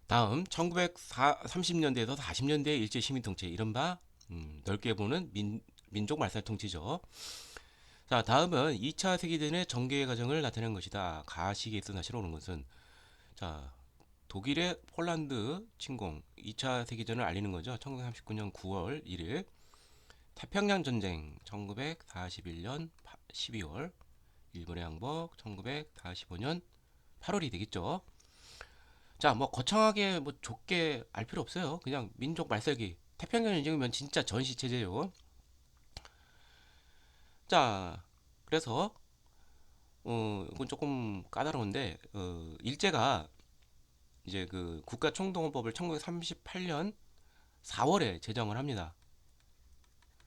다음 1930년대에서 40년대 일제 시민 통치 이른바 넓게 보는 민족 말살 통치죠. 자, 다음은 2차 세계대전의 전개 과정을 나타낸 것이다. 가시계에서 나시로 오는 것은 자, 독일의 폴란드 침공 2차 세계대전을 알리는 거죠. 1939년 9월 1일 태평양 전쟁 1941년 12월 일본의 항복 1945년 8월이 되겠죠. 자, 뭐 거창하게 뭐 좁게 알 필요 없어요. 그냥 민족 말살기. 태평양 전쟁이면 진짜 전시 체제요. 자, 그래서 이건 조금 까다로운데 일제가 이제 그 국가총동원법을 1938년 4월에 제정을 합니다.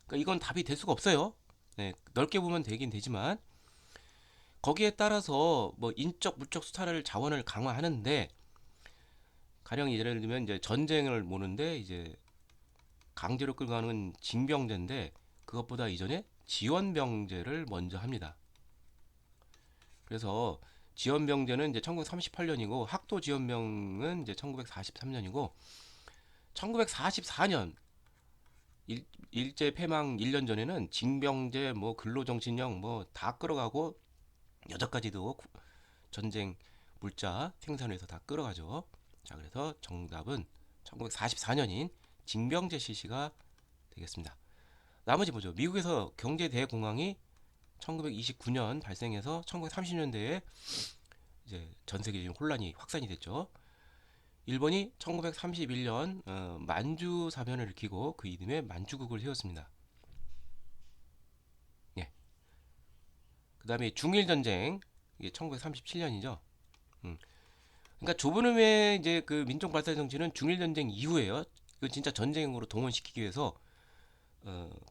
그러니까 이건 답이 될 수가 없어요. 네, 넓게 보면 되긴 되지만 거기에 따라서 뭐 인적 물적 수탈을 자원을 강화하는데 가령 예를 들면 이제 전쟁을 모는데 이제 강제로 끌고 가는 징병제인데 그것보다 이전에 지원병제를 먼저 합니다. 그래서 지원병제는 이제 1938년이고 학도 지원병은 이제 1943년이고 1944년 일제 폐망 1년 전에는 징병제 뭐 근로정신형 뭐 다 끌어가고 여자까지도 전쟁 물자 생산해서 다 끌어가죠. 자, 그래서 정답은 1944년인 징병제 실시가 되겠습니다. 나머지 보죠. 미국에서 경제 대공황이 1929년 발생해서 1930년대에 이제 전 세계적인 혼란이 확산이 됐죠. 일본이 1931년 만주 사변을 일으키고 그 이듬해 만주국을 세웠습니다. 예. 그다음에 중일 전쟁 이게 1937년이죠. 그러니까 좁은 의미의 이제 그 민족 발달 정치는 중일 전쟁 이후에요. 그 진짜 전쟁으로 동원시키기 위해서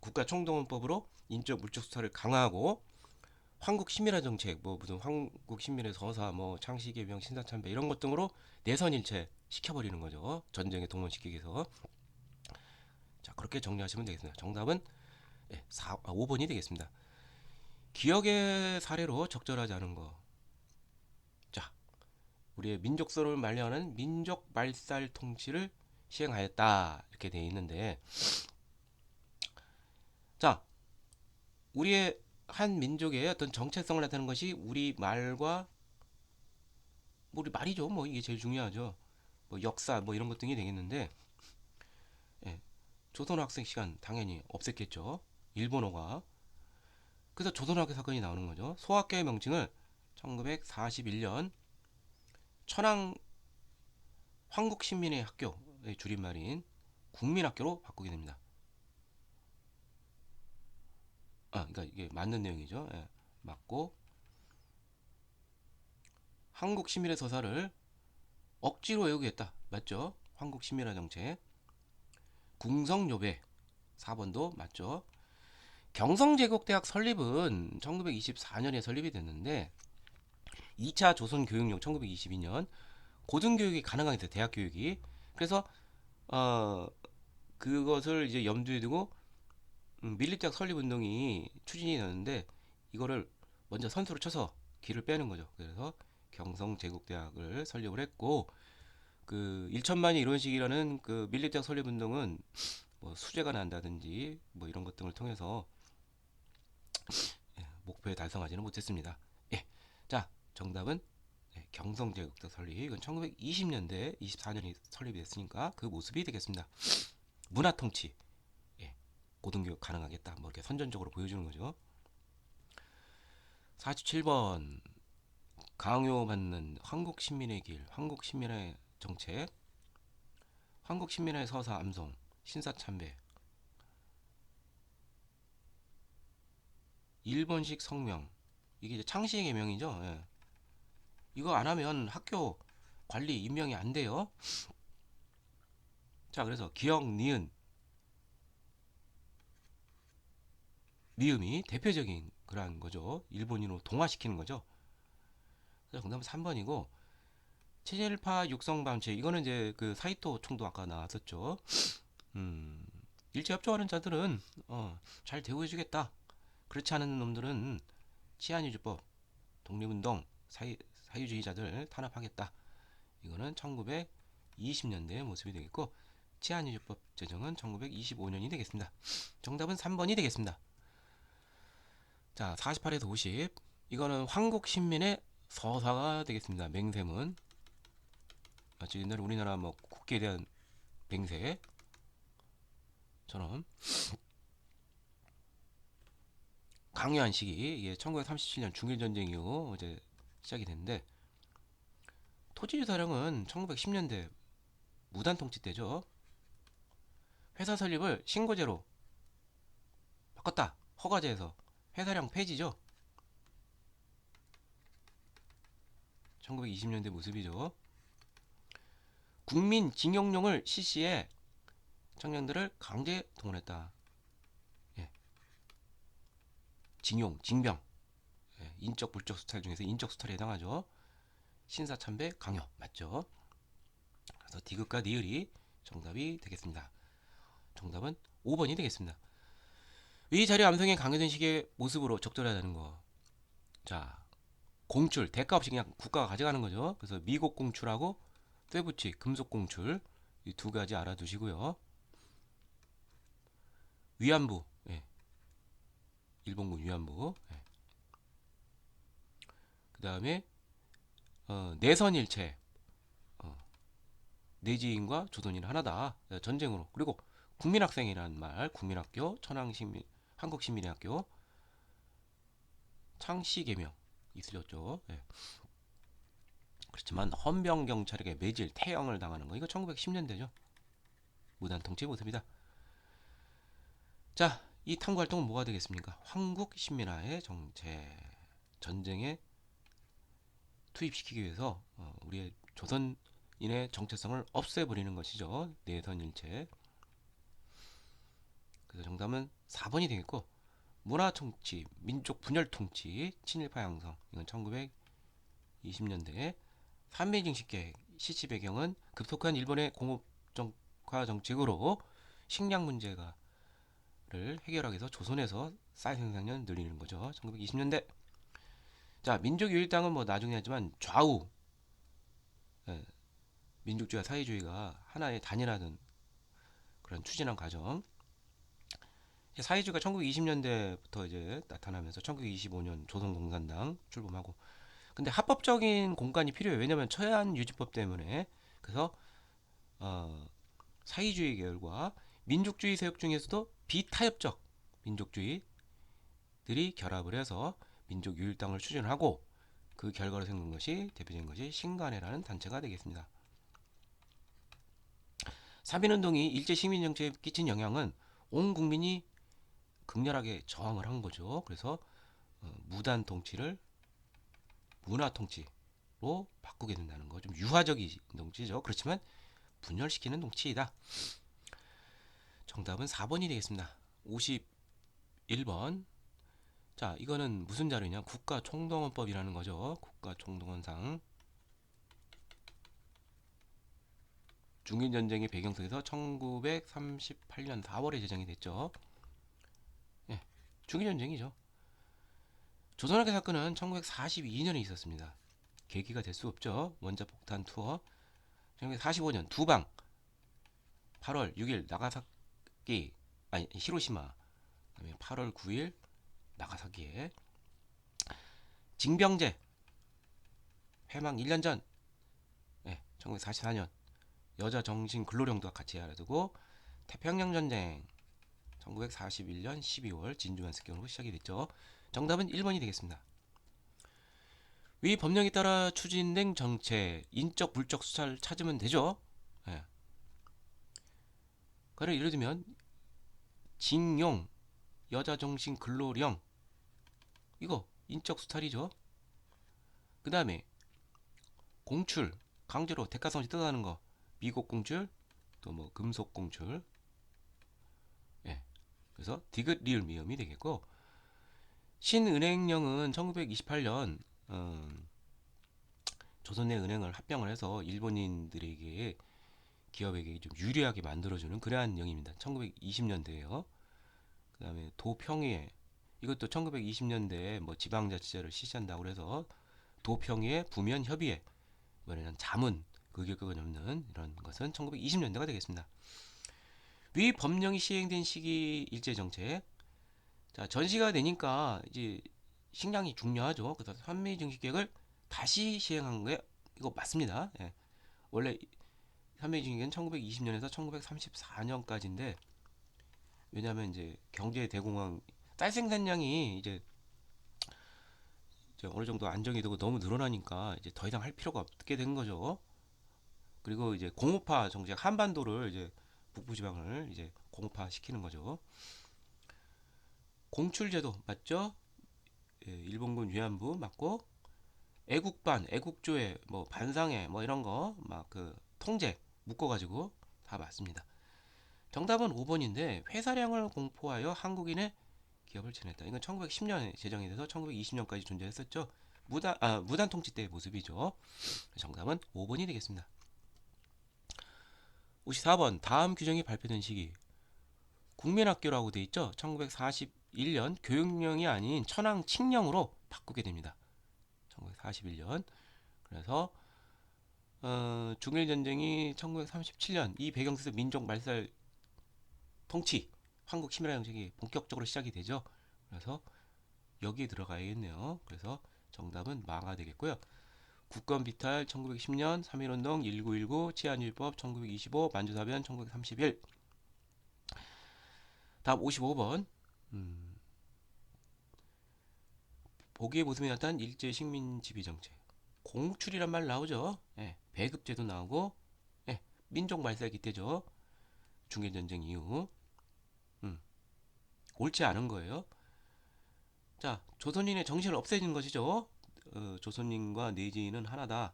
국가 총동원법으로 인적 물적 수사를 강화하고 황국 신민화 정책, 뭐 무슨 황국 신민의 서사, 뭐 창씨개명, 신사참배 이런 것 등으로 내선 일체 시켜버리는 거죠. 전쟁에 동원시키기 위해서. 자, 그렇게 정리하시면 되겠습니다. 정답은 5번이 되겠습니다. 기억의 사례로 적절하지 않은 거. 자, 우리의 민족성을 말려하는 민족 말살 통치를 시행하였다 이렇게 되어 있는데, 자, 우리의 한 민족의 어떤 정체성을 나타내는 것이 우리 말과 뭐 우리 말이죠. 뭐 이게 제일 중요하죠. 뭐 역사 뭐 이런 것 등이 되겠는데 예, 조선학생 시간 당연히 없앴겠죠. 일본어가. 그래서 조선학교 사건이 나오는 거죠. 소학교의 명칭을 1941년 천황 황국신민의 학교의 줄임말인 국민학교로 바꾸게 됩니다. 아, 그러니까 이게 맞는 내용이죠. 예, 맞고 한국신민의 서사를 억지로 외우게 했다. 맞죠? 한국신민화 정책. 궁성요배 4번도 맞죠? 경성제국대학 설립은 1924년에 설립이 됐는데 2차 조선교육령 1922년 고등교육이 가능하게 돼요. 대학 교육이. 그래서 어 그것을 이제 염두에 두고 밀립대학 설립 운동이 추진이 되는데 이거를 먼저 선수로 쳐서 길을 빼는 거죠. 그래서 경성제국대학을 설립을 했고 그 1천만이 이론식이라는 그 밀립대학 설립 운동은 뭐 수재가 난다든지 뭐 이런 것 등을 통해서 목표에 달성하지는 못했습니다. 예. 자, 정답은 경성제국대 설립. 이건 1920년대 24년이 설립이 됐으니까 그 모습이 되겠습니다. 문화통치. 예. 고등교육 가능하겠다. 뭐 이렇게 선전적으로 보여주는 거죠. 47번 강요받는 한국신민의 길, 한국신민의 정책, 한국신민의 서사 암송, 신사참배, 일본식 성명. 이게 이제 창씨의 개명이죠. 예. 이거 안 하면 학교 관리 임명이 안 돼요. 자, 그래서 기억, 니은, 미음이 대표적인 그런 거죠. 일본인으로 동화시키는 거죠. 그래서 정답은 3번이고 체질파 육성 방치 이거는 이제 그 사이토 총도 아까 나왔었죠. 음, 일제 협조하는 자들은 잘 대우해주겠다. 그렇지 않은 놈들은 치안유지법, 독립운동, 사유주의자들 탄압하겠다. 이거는 1920년대의 모습이 되겠고, 치안유지법 제정은 1925년이 되겠습니다. 정답은 3번이 되겠습니다. 자, 48에서 50. 이거는 황국신민의 서사가 되겠습니다. 맹세문. 마치 옛날에 우리나라 뭐 국기에 대한 맹세처럼 강요한 시기, 이게 1937년 중일전쟁 이후 이제 시작이 됐는데, 토지유사령은 1910년대 무단통치 때죠. 회사 설립을 신고제로 바꿨다. 허가제에서 회사령 폐지죠. 1920년대 모습이죠. 국민징용령을 실시해 청년들을 강제 동원했다. 예. 징용, 징병, 예. 인적 불적 수탈 중에서 인적 수탈에 해당하죠. 신사참배 강요 맞죠? 그래서 디귿과 니을이 정답이 되겠습니다. 정답은 5번이 되겠습니다. 위 자료 암송에 강요된 식의 모습으로 적절하다는 거. 자, 공출, 대가 없이 그냥 국가가 가져가는 거죠. 그래서 미국 공출하고 쇠붙이, 금속 공출 이 두 가지 알아두시고요. 위안부, 예. 일본군 위안부. 예. 그 다음에 내선일체, 내지인과 조선인 하나다. 전쟁으로. 그리고 국민학생이라는 말, 국민학교, 천황시민, 한국시민회학교, 창씨개명 있으셨죠. 예. 그렇지만 헌병경찰에게 매질, 태형을 당하는 거 이거 1910년대죠. 무단통치 모습이다. 자, 이 탐구활동은 뭐가 되겠습니까? 황국신민화의 정책, 전쟁에 투입시키기 위해서 우리의 조선인의 정체성을 없애버리는 것이죠. 내선일체. 그래서 정답은 4번이 되겠고, 문화통치, 민족 분열통치, 친일파 양성 이건 1920년대 삼베이징식 계획 실시 배경은 급속한 일본의 공업화 정책으로 식량 문제를 해결하기 위해서 조선에서 쌀 생산량 늘리는 거죠. 1920년대. 자, 민족유일당은 뭐 나중에 하지만 좌우, 예, 민족주의와 사회주의가 하나의 단일화된 그런 추진한 과정. 사회주의가 1920년대부터 이제 나타나면서 1925년 조선공산당 출범하고, 근데 합법적인 공간이 필요해요. 왜냐하면 처한유지법 때문에. 그래서 사회주의 계열과 민족주의 세력 중에서도 비타협적 민족주의들이 결합을 해서 민족유일당을 추진하고, 그 결과로 생긴 것이 대표적인 것이 신간회라는 단체가 되겠습니다. 사민운동이 일제 시민정치에 끼친 영향은 온 국민이 극렬하게 저항을 한 거죠. 그래서 무단 통치를 문화 통치로 바꾸게 된다는 거. 좀 유화적인 통치죠. 그렇지만 분열시키는 통치이다. 정답은 4번이 되겠습니다. 51번. 자, 이거는 무슨 자료냐? 국가총동원법이라는 거죠. 국가총동원상. 중일전쟁의 배경 속에서 1938년 4월에 제정이 됐죠. 예, 중일전쟁이죠. 조선학교 사건은 1942년에 있었습니다. 계기가 될 수 없죠. 원자폭탄 투어. 1945년 두방 8월 6일 나가사키, 아니 히로시마, 그다음에 8월 9일 나가사키에 징병제 해방 1년 전, 네, 1944년 여자 정신 근로령도 같이 알아두고, 태평양 전쟁 1941년 12월 진주만 습격으로 시작이 됐죠. 정답은 1번이 되겠습니다. 위 법령에 따라 추진된 정책, 인적 물적 수사를 찾으면 되죠. 네. 그를 예를 들면 징용, 여자정신 근로령, 이거 인적 수탈이죠. 그 다음에 공출, 강제로 대가성이 뜯어가는 거, 미국 공출, 또 뭐 금속 공출. 예. 그래서 디귿 리을 미음이 되겠고, 신은행령은 1928년 조선 내 은행을 합병을 해서 일본인들에게, 기업에게 좀 유리하게 만들어주는 그러한 령입니다. 1920년대에요. 그 다음에 도평회, 이것도 1920년대에 뭐 지방자치제를 실시한다고 해서 도평회 부면협의회, 이번에는 자문, 의결권이 없는 이런 것은 1920년대가 되겠습니다. 위 법령이 시행된 시기 일제 정책. 자, 전시가 되니까 이제 식량이 중요하죠. 그래서 한미 증시 계획을 다시 시행한 게 이거 맞습니다. 예. 원래 한미 증시 계획은 1920년에서 1934년까지인데 왜냐하면 이제 경제 대공황 쌀 생산량이 이제 어느 정도 안정이 되고 너무 늘어나니까 이제 더 이상 할 필요가 없게 된 거죠. 그리고 이제 공업화 정책 한반도를 이제 북부 지방을 이제 공업화 시키는 거죠. 공출제도 맞죠? 예, 일본군 위안부 맞고 애국반, 애국조회, 뭐 반상회 뭐 이런 거 막 그 통제 묶어가지고 다 맞습니다. 정답은 5번인데 회사량을 공포하여 한국인의 기업을 지냈다. 이건 1910년에 제정이 돼서 1920년까지 존재했었죠. 무단 통치 때의 모습이죠. 정답은 5번이 되겠습니다. 54번 다음 규정이 발표된 시기 국민학교라고 돼 있죠. 1941년 교육령이 아닌 천황 칙령으로 바꾸게 됩니다. 1941년. 그래서 중일 전쟁이 1937년 이 배경 속에서 민족 말살 통치 한국 치밀화 정책이 본격적으로 시작이 되죠. 그래서 여기에 들어가야겠네요. 그래서 정답은 마가 되겠고요. 국권 비탈 1910년 3.1운동 1919 치안율법 1925 만주사변 1931 다음 55번 보기에 모습이 나타난 일제 식민 지배 정책 공출이란 말 나오죠. 예, 배급제도 나오고 예, 민족 말살기 때죠. 중일 전쟁 이후 옳지 않은 거예요. 자, 조선인의 정신을 없애는 것이죠. 조선인과 내지인은 하나다.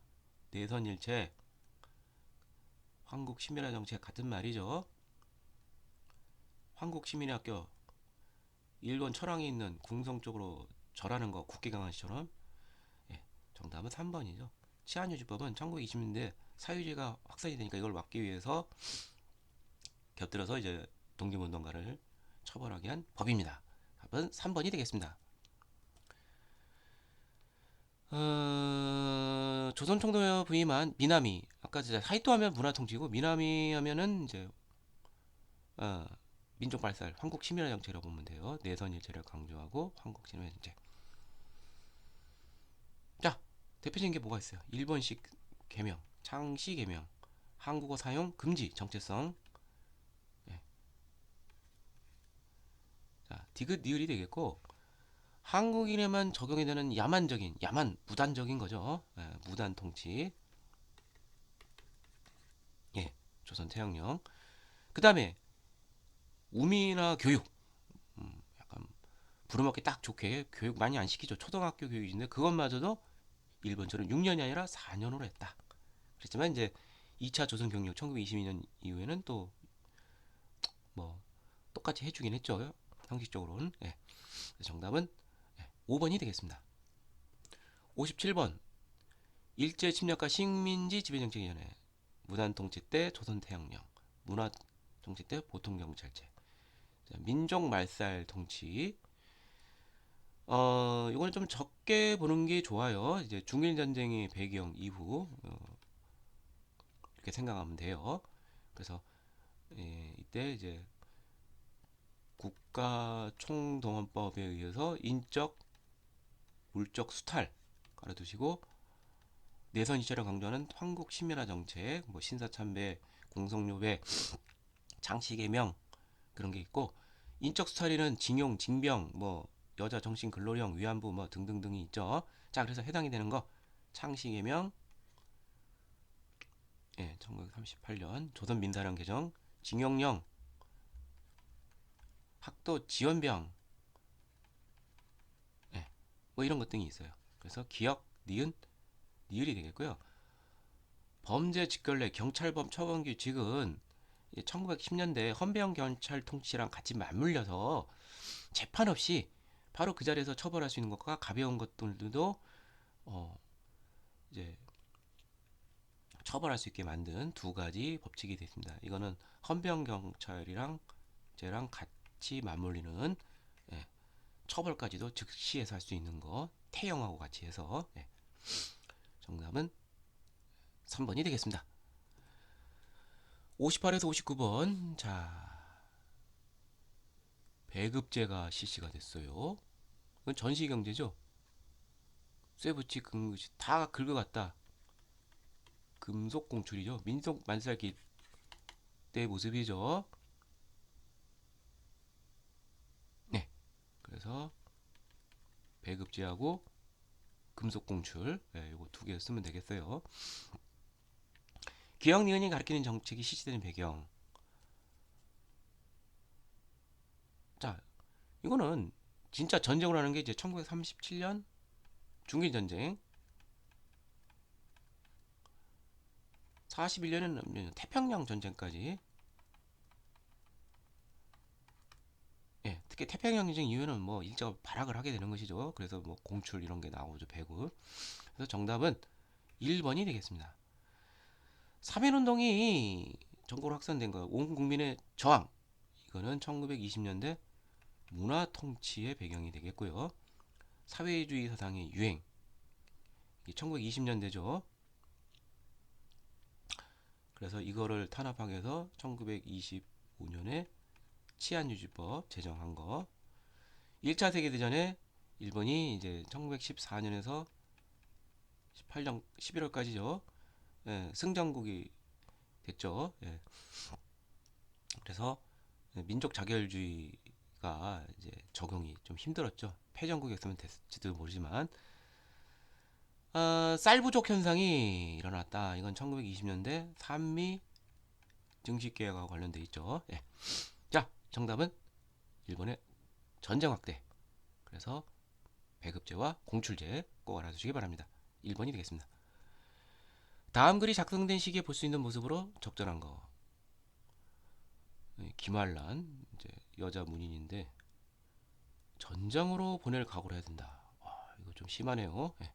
내선일체, 한국 시민화 정책 같은 말이죠. 한국 시민학교, 일본 철왕이 있는 궁성 쪽으로 절하는 거 국기강아지처럼. 예, 정답은 3번이죠. 치안유지법은 1920년대 사유지가 확산이 되니까 이걸 막기 위해서 곁들여서 이제 독립운동가를 처벌하기 위한 법입니다. 답은 3번이 되겠습니다. 조선 총독 부임한 미나미 아까 이제 사이토 하면 문화통치고 미나미 하면은 이제 어, 민족 발살 한국 치밀화 정책이라고 보면 돼요. 내선 일체를 강조하고 한국 치밀화 정책. 자, 대표적인 게 뭐가 있어요? 일본식 개명, 창씨 개명, 한국어 사용 금지 정체성. 예. 자, 디귿 니을이 되겠고 한국인에만 적용이 되는 야만 무단적인 거죠. 예, 무단 통치. 예, 조선 태양령. 그 다음에 우미나 교육. 약간 부르먹기 딱 좋게 교육 많이 안 시키죠. 초등학교 교육인데 그것마저도 일본처럼 6년이 아니라 4년으로 했다. 그렇지만 이제 2차 조선 경력 1922년 이후에는 또 뭐 똑같이 해주긴 했죠. 형식적으로는. 예. 정답은 5번이 되겠습니다. 57번 일제 침략과 식민지 지배정책 이전에 무단통치 때 조선태양령, 문화통치 때 보통경찰제, 민족 말살 통치. 이거는 좀 적게 보는 게 좋아요. 이제 중일 전쟁의 배경 이후 이렇게 생각하면 돼요. 그래서 이때 이제 국가 총동원법에 의해서 인적, 물적 수탈 깔아두시고 내선 이체를 강조하는 한국 시민화 정책, 뭐 신사참배, 공성묘배, 장시개명 그런 게 있고 인적 수탈에는 징용, 징병, 뭐 여자 정신 근로령, 위안부 뭐 등등등이 있죠. 자, 그래서 해당이 되는 거 창시개명, 예, 1938년 조선 민사령 개정, 징용령, 학도 지원병, 예, 뭐 이런 것 등이 있어요. 그래서 기억, 니은, 니을이 되겠고요. 범죄 직결례 경찰법 처분 규칙은 1910년대 헌병 경찰 통치랑 같이 맞물려서 재판 없이 바로 그 자리에서 처벌할 수 있는 것과 가벼운 것들도 이제 처벌할 수 있게 만든 두 가지 법칙이 됐습니다. 이거는 헌병 경찰이랑 쟤랑 같이 맞물리는 예, 처벌까지도 즉시해서 할 수 있는 거 태형하고 같이 해서 정답은 3번이 되겠습니다. 58에서 59번. 자, 배급제가 실시가 됐어요. 이건 전시경제죠. 쇠붙이 금붙이 다 긁어갔다. 금속 공출이죠. 민속 만살기 때 모습이죠. 네. 그래서 배급제하고 금속 공출, 네, 이거 두 개 쓰면 되겠어요. 기억 니은이 가리키는 정책이 실시되는 배경. 자, 이거는 진짜 전쟁을 하는 게 이제 1937년 중일 전쟁, 41년에는 태평양 전쟁까지. 예, 특히 태평양 전쟁 이후에는 뭐 일제가 발악을 하게 되는 것이죠. 그래서 뭐 공출 이런 게 나오죠, 배급. 그래서 정답은 1번이 되겠습니다. 3.1운동이 전국으로 확산된 거, 온 국민의 저항. 이거는 1920년대 문화 통치의 배경이 되겠고요. 사회주의 사상의 유행. 1920년대죠. 그래서 이거를 탄압하기 위해서 1925년에 치안유지법 제정한 거. 1차 세계대전에 일본이 이제 1914년에서 18년 11월까지죠. 예, 승전국이 됐죠. 예. 그래서 민족 자결주의가 이제 적용이 좀 힘들었죠. 패전국이었으면 됐을지도 모르지만 쌀 부족 현상이 일어났다. 이건 1920년대 산미 증식계획과 관련돼 있죠. 예. 자, 정답은 일본의 전쟁 확대. 그래서 배급제와 공출제 꼭 알아두시기 바랍니다. 1번이 되겠습니다. 다음 글이 작성된 시기에 볼 수 있는 모습으로 적절한 거. 김환란 이제 여자 문인인데 전장으로 보낼 각오를 해야 된다. 이거 좀 심하네요. 예.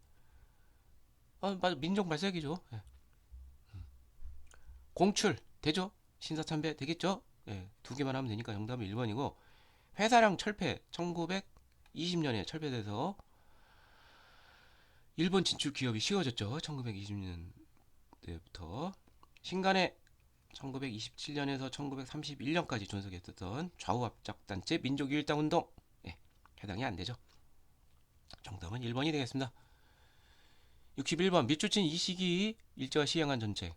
맞아, 민족 말살기죠. 예. 공출 되죠? 신사참배 되겠죠? 예, 두 개만 하면 되니까 정답은 1번이고 회사량 철폐 1920년에 철폐돼서 일본 진출 기업이 쉬워졌죠. 1920년대부터 신간에 1927년에서 1931년까지 존속했었던 좌우합작단체 민족일당운동 예, 해당이 안 되죠. 정답은 1번이 되겠습니다. 61번 밑줄친 이 시기 일제가 시행한 정책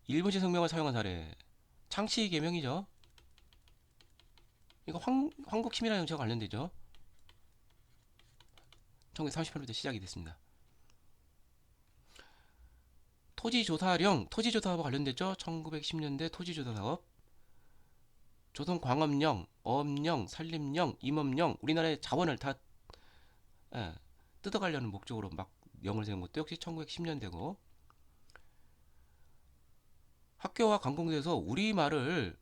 일본식 성명을 사용한 사례 창씨 개명이죠. 이거 황국심이라는 정책과 관련되죠. 1938년부터 시작이 됐습니다. 토지조사령, 토지조사하고 관련됐죠. 1910년대 토지조사사업, 조선광업령, 어업령, 산림령, 임업령, 우리나라의 자원을 다 예, 뜯어가려는 목적으로 막 명을 세운 것도 역시 1910년대고 학교와 관공서에서 우리말을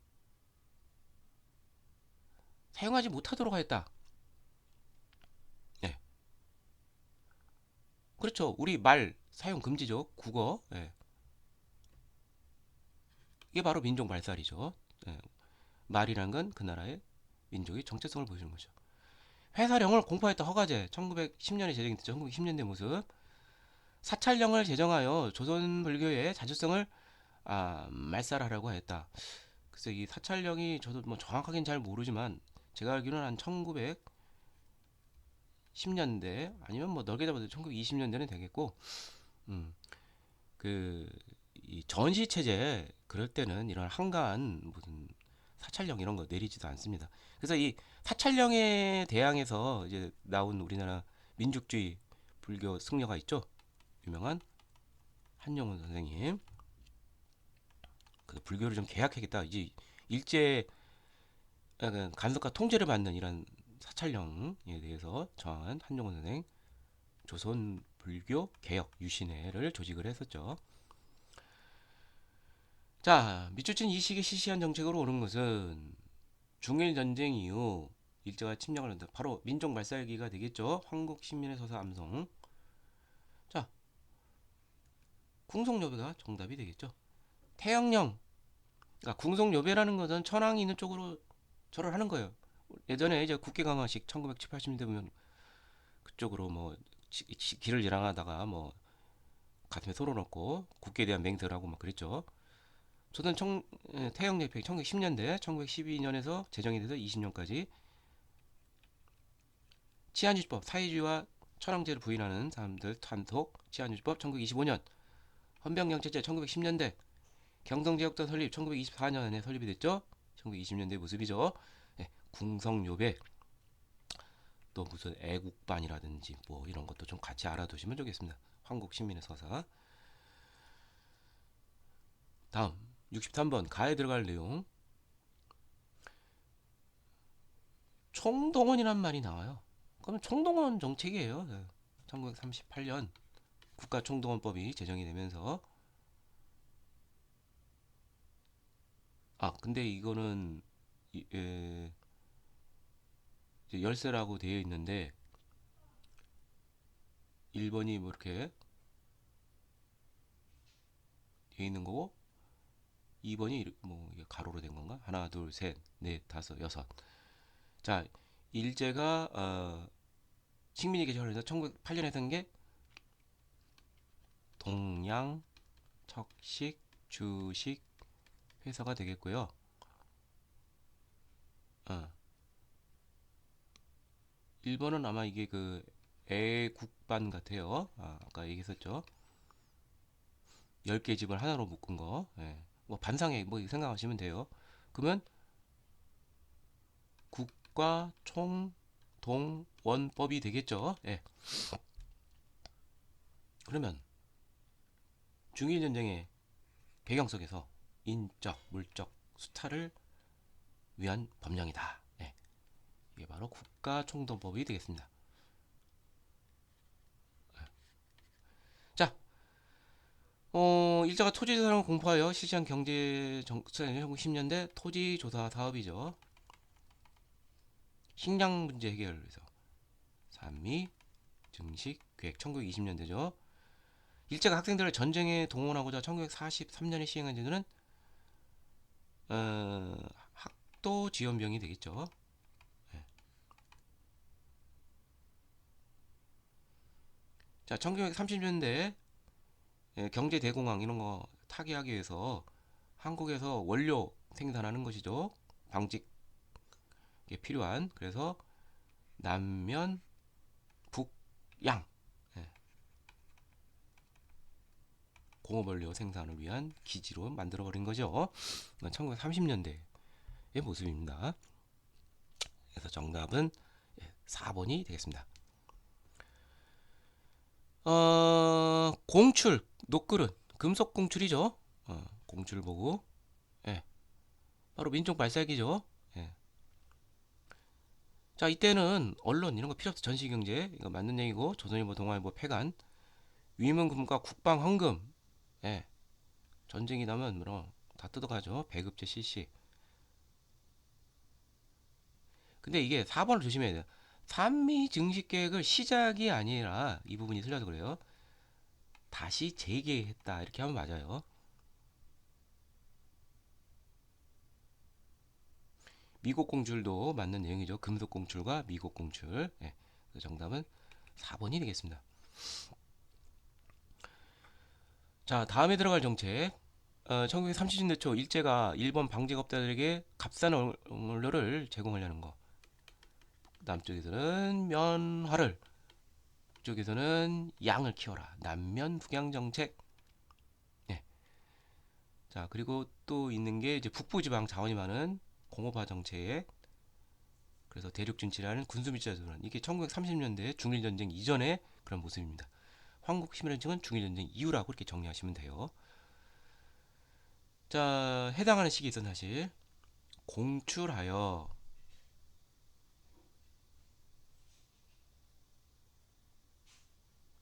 사용하지 못하도록 하였다. 예, 그렇죠. 우리 말 사용 금지죠. 국어. 예. 이게 바로 민족 말살이죠. 예. 말이란 건 그 나라의 민족의 정체성을 보여주는 거죠. 회사령을 공포했던 허가제 1910년에 제정이 됐죠. 1910년대 모습. 사찰령을 제정하여 조선 불교의 자주성을 말살하라고 했다. 글쎄 이 사찰령이 저도 뭐 정확하게는 잘 모르지만 제가 알기로는 한 1910년대 아니면 뭐 넓게 잡아도 1920년대는 되겠고 그이 전시 체제 그럴 때는 이런 한가한 무슨 사찰령 이런 거 내리지도 않습니다. 그래서 이 사찰령에 대항해서 이제 나온 우리나라 민족주의 불교 승려가 있죠. 유명한 한용운 선생님. 그 불교를 좀 개혁하겠다. 이제 일제 간섭과 통제를 받는 이런 사찰령에 대해서 저항한 한용운 선생 조선 불교 개혁 유신회를 조직을 했었죠. 자, 미추친 이 시기 실시한 정책으로 오른 것은 중일 전쟁 이후 일제가 침략을 한다. 바로 민족 말살기가 되겠죠. 한국 신민의 서사 암송. 자, 궁성요배가 정답이 되겠죠. 태양령. 그러니까 궁성요배라는 것은 천황이 있는 쪽으로 절을 하는 거예요. 예전에 이제 국회 강화식 1980년대 보면 그쪽으로 뭐 길을 지나가다가 뭐 가슴에 소로 넣고 국회에 대한 맹세를 하고 막 그랬죠. 조선 태영예필 1910년대 1912년에서 제정이 돼서 20년까지 치안유지법 사회주의와 천황제를 부인하는 사람들 단속 치안유지법 1925년 헌병영체제 1910년대 경성제국단 설립 1924년에 설립이 됐죠. 1920년대 모습이죠. 네, 궁성요배 또 무슨 애국반이라든지 뭐 이런 것도 좀 같이 알아두시면 좋겠습니다. 한국시민의 서사. 다음 63번 가에 들어갈 내용 총동원이란 말이 나와요. 그럼 총동원 정책이에요. 1938년 국가총동원법이 제정이 되면서 근데 이거는 열세라고 되어 있는데 1번이 뭐 이렇게 되어 있는 거고 2번이 뭐 가로로 된 건가? 하나, 둘, 셋, 넷, 다섯, 여섯. 자, 일제가 식민지 개정을 해서 1908년에 산 게 동양 척식 주식 회사가 되겠고요. 어, 1번은 아마 이게 그 애국반 같아요. 아까 얘기했었죠. 10개 집을 하나로 묶은 거. 예. 뭐 반상회 뭐 생각하시면 돼요. 그러면 국가총동원법이 되겠죠. 예. 그러면 중일전쟁의 배경 속에서 인적, 물적 수탈을 위한 법령이다. 예. 이게 바로 국가총동법이 되겠습니다. 자, 일자가 토지조사를 공포하여 실시한 경제 정책 1910년대 토지조사 사업이죠. 식량 문제 해결을 위해서 산미 증식 계획 1920년대죠. 일제가 학생들을 전쟁에 동원하고자 1943년에 시행한 제도는 학도 지원병이 되겠죠. 네. 자, 1930년대 경제 대공황 이런 거 타개하기 위해서 한국에서 원료 생산하는 것이죠. 방직에 필요한. 그래서 남면 북양 공업원료 생산을 위한 기지로 만들어버린 거죠. 1930년대의 모습입니다. 그래서 정답은 4번이 되겠습니다. 공출, 녹그릇, 금속 공출이죠. 공출 보고, 예, 바로 민족 발사기죠. 예. 자, 이때는 언론 이런 거 필요 없어. 전시경제 이거 맞는 얘기고 조선일보, 동아일보, 폐간, 위문금과 국방헌금, 예, 전쟁이 나면 뭐다 뜯어가죠. 배급제 실시. 근데 이게 4번을 조심해야 돼요. 산미 증식 계획을 시작이 아니라 이 부분이 틀려서 그래요. 다시 재개했다 이렇게 하면 맞아요. 미국 공출도 맞는 내용이죠. 금속 공출과 미국 공출. 네, 정답은 4번이 되겠습니다. 자, 다음에 들어갈 정책. 1930년대 초 일제가 일본 방직업자들에게 값싼 원료를 제공하려는 거. 남쪽에서는 면화를, 북쪽에서는 양을 키워라. 남면 북양 정책. 네. 자, 그리고 또 있는 게 이제 북부지방 자원이 많은 공업화 정책. 그래서 대륙 진출하는 군수밀지조선. 이게 1930년대 중일전쟁 이전의 그런 모습입니다. 한국 시민연증은 중일전쟁 이후라고 이렇게 정리하시면 돼요. 자, 해당하는 시기 있던 사실 공출하여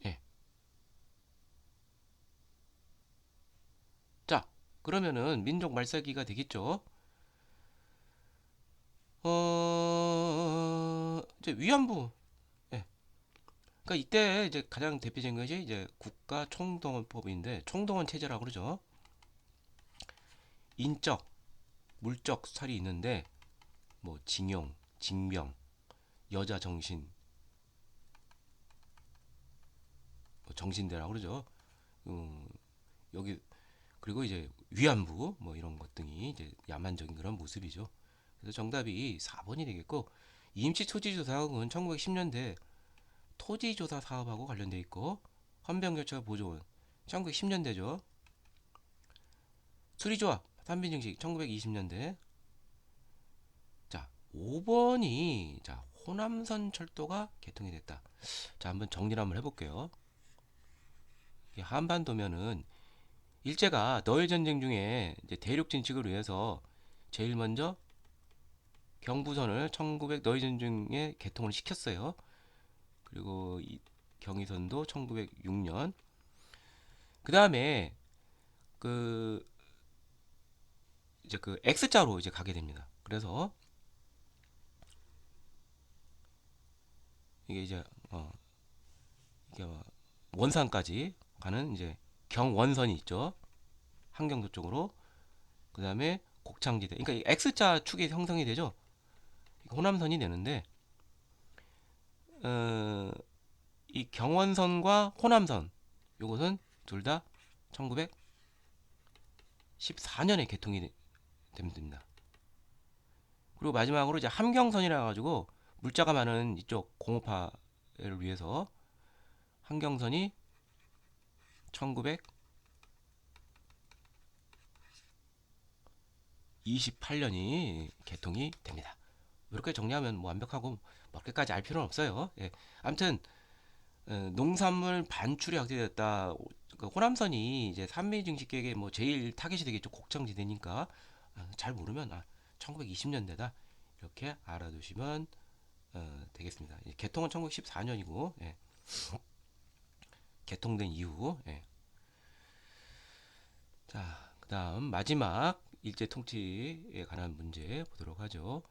예. 자, 그러면은 민족 말살기가 되겠죠. 이제 위안부. 예. 그러니까 이때 이제 가장 대표적인 것이 이제 국가 총동원법인데 총동원 체제라고 그러죠. 인적, 물적 수탈이 있는데 뭐 징용, 징병, 여자 정신, 뭐 정신대라고 그러죠. 여기 그리고 이제 위안부 뭐 이런 것 등이 이제 야만적인 그런 모습이죠. 그래서 정답이 4번이 되겠고, 임시 토지조사 사업은 1910년대 토지조사 사업하고 관련돼 있고, 헌병결차 보조원 1910년대죠. 수리조합 삼빈증식 1920년대. 자, 5번이 자 호남선 철도가 개통이 됐다. 자, 한번 정리를 한번 해볼게요. 한반도면은 일제가 너일 전쟁 중에 이제 대륙 진출을 위해서 제일 먼저 경부선을 1900 너일 전쟁에 개통을 시켰어요. 그리고 이 경의선도 1906년. 그 다음에 그 이제 그 X자로 이제 가게 됩니다. 그래서 이게 이제 이게 원산까지 가는 이제 경원선이 있죠. 한경도 쪽으로. 그 다음에 곡창지대. 그러니까 이 X자 축이 형성이 되죠. 호남선이 되는데 어, 이 경원선과 호남선 요것은 둘 다 1914년에 개통이 됩니다. 그리고 마지막으로 이제 함경선이라 가지고 물자가 많은 이쪽 공업화를 위해서 함경선이 1928년이 개통이 됩니다. 이렇게 정리하면 뭐 완벽하고 몇 개까지 알 필요는 없어요. 예. 아무튼 농산물 반출이 확대됐다. 그 호남선이 이제 산미 증식계획의 뭐 제일 타겟이 되겠죠. 곡창지대니까 잘 모르면 1920년대다 이렇게 알아두시면 되겠습니다. 개통은 1914년이고 예. 개통된 이후 예. 자, 그다음 마지막 일제 통치에 관한 문제 보도록 하죠.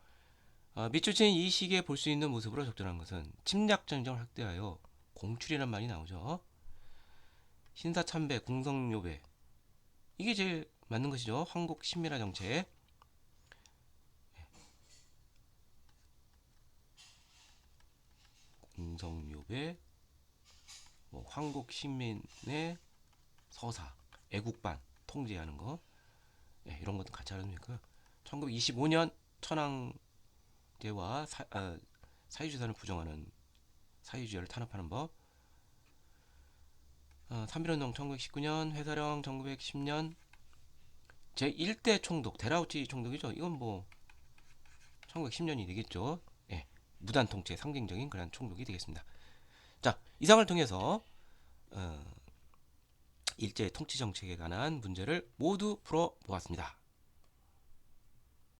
밑줄치는 이 시기에 볼 수 있는 모습으로 적절한 것은 침략 전쟁을 확대하여 공출이란 말이 나오죠. 신사참배, 궁성요배 이게 제일 맞는 것이죠. 한국 신민화 정책. 궁성요배, 뭐 한국 신민의 서사, 애국반 통제하는 거 이런 것도 같이 알아두면 되고요. 1925년 천황제와 사유재산을 부정하는 사유지열을 탄압하는 법. 3.1운동 1919년, 회사령 1910년, 제1대 총독, 데라우치 총독이죠. 이건 뭐 1910년이 되겠죠. 예, 무단 통치의 상징적인 그런 총독이 되겠습니다. 자, 이상을 통해서 일제 통치 정책에 관한 문제를 모두 풀어보았습니다.